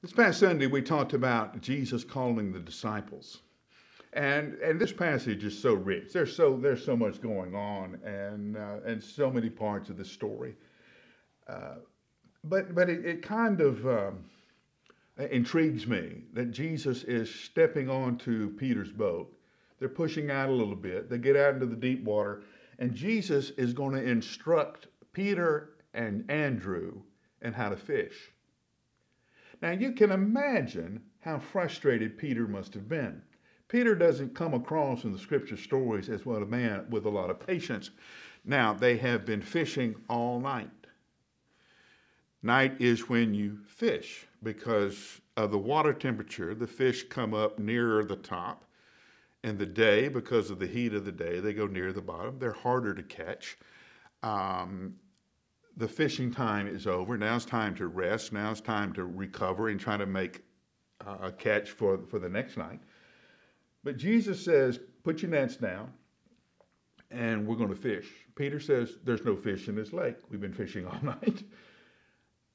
This past Sunday, we talked about Jesus calling the disciples. And this passage is so rich. There's so much going on and so many parts of the story. But it kind of intrigues me that Jesus is stepping onto Peter's boat. They're pushing out a little bit. They get out into the deep water, and Jesus is going to instruct Peter and Andrew in how to fish. Now you can imagine how frustrated Peter must have been. Peter doesn't come across in the scripture stories as well a man with a lot of patience. Now they have been fishing all night. Night is when you fish because of the water temperature. The fish come up nearer the top. In the day, because of the heat of the day, they go near the bottom. They're harder to catch. The fishing time is over. Now it's time to rest. Now it's time to recover and try to make a catch for the next night. But Jesus says, put your nets down and we're going to fish. Peter says, there's no fish in this lake. We've been fishing all night.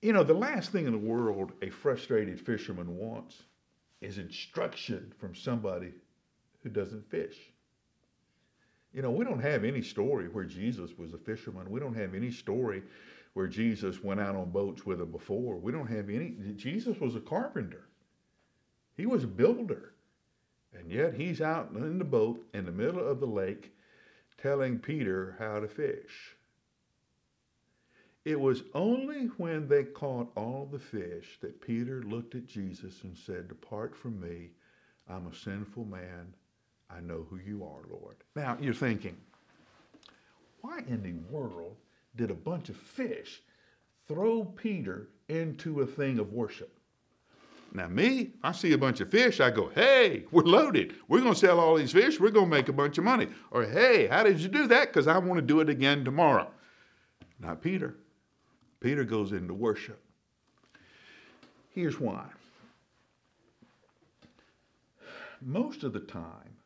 You know, the last thing in the world a frustrated fisherman wants is instruction from somebody who doesn't fish. You know, we don't have any story where Jesus was a fisherman. We don't have any story where Jesus went out on boats with them before. We don't have any. Jesus was a carpenter. He was a builder. And yet he's out in the boat in the middle of the lake telling Peter how to fish. It was only when they caught all the fish that Peter looked at Jesus and said, "Depart from me, I'm a sinful man. I know who you are, Lord." Now you're thinking, why in the world did a bunch of fish throw Peter into a thing of worship? Now me, I see a bunch of fish, I go, hey, we're loaded. We're going to sell all these fish. We're going to make a bunch of money. Or, hey, how did you do that? Because I want to do it again tomorrow. Not Peter. Peter goes into worship. Here's why. Most of the time,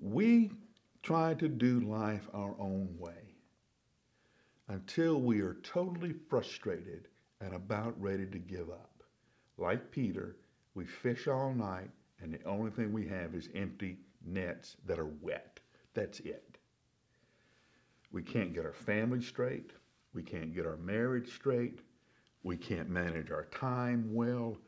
we try to do life our own way until we are totally frustrated and about ready to give up. Like Peter, we fish all night and the only thing we have is empty nets that are wet. That's it. We can't get our family straight. We can't get our marriage straight. We can't manage our time well.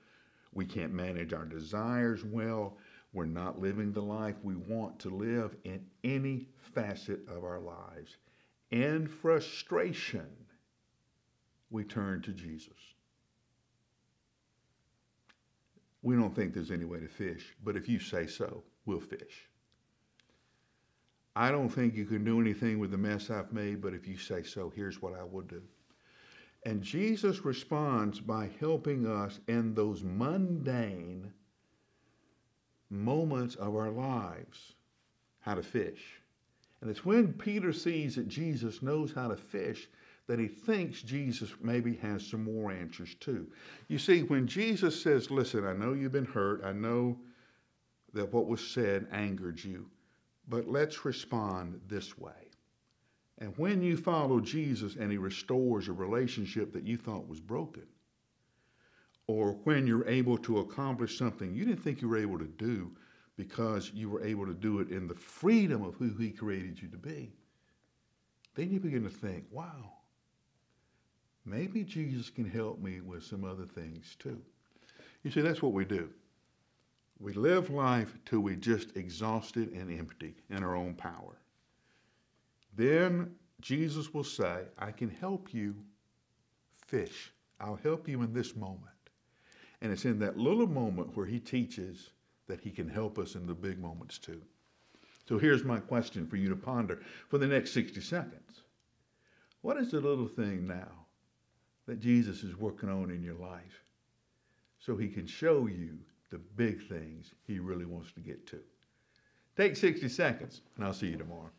We can't manage our desires well. We're not living the life we want to live in any facet of our lives. In frustration, we turn to Jesus. We don't think there's any way to fish, but if you say so, we'll fish. I don't think you can do anything with the mess I've made, but if you say so, here's what I will do. And Jesus responds by helping us in those mundane moments of our lives how to fish. And it's when Peter sees that Jesus knows how to fish that he thinks Jesus maybe has some more answers too. You see, when Jesus says, listen, I know you've been hurt. I know that what was said angered you, but let's respond this way. And when you follow Jesus and he restores a relationship that you thought was broken, or when you're able to accomplish something you didn't think you were able to do because you were able to do it in the freedom of who he created you to be, then you begin to think, wow, maybe Jesus can help me with some other things too. You see, that's what we do. We live life till we're just exhausted and empty in our own power. Then Jesus will say, I can help you fish. I'll help you in this moment. And it's in that little moment where he teaches that he can help us in the big moments too. So here's my question for you to ponder for the next 60 seconds. What is the little thing now that Jesus is working on in your life so he can show you the big things he really wants to get to? Take 60 seconds, and I'll see you tomorrow.